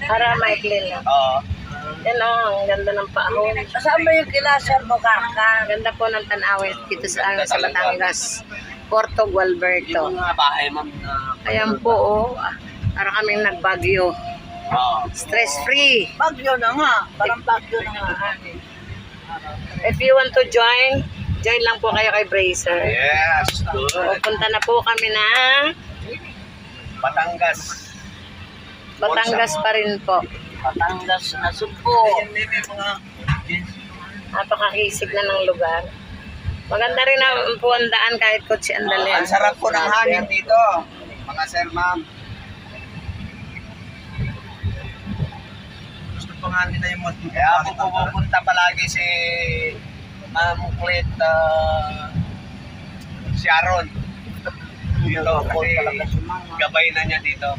Para maikli lang. Oo. Yan o, ang ganda ng paahon. Kasama yung kila Sir Bukarka. Ganda po ng tanawin dito sa amin sa Batangas. Porto Gualberto. Yung mga bahay, ma'am, na... Ayan po oh. Para kaming nagbagyo. Oo. Stress-free. Bagyo na nga. Parang bagyo na nga. If you want to join lang po kayo kay Bracer. Yes, good. Pupunta na po kami ng Batangas. Batangas pa rin po. Batangas na Sugbo. Ayan, may mga... Napakakisig na ng lugar. Maganda rin ang po ang daan kahit kotse ang dali. Ang sarap po ng hangin dito. Mga sir, ma'am. Gusto ko nga nila yung mga... Kaya ako pupunta palagi si Ma'am Clet Sharon. Dito kasi gabay na niya dito.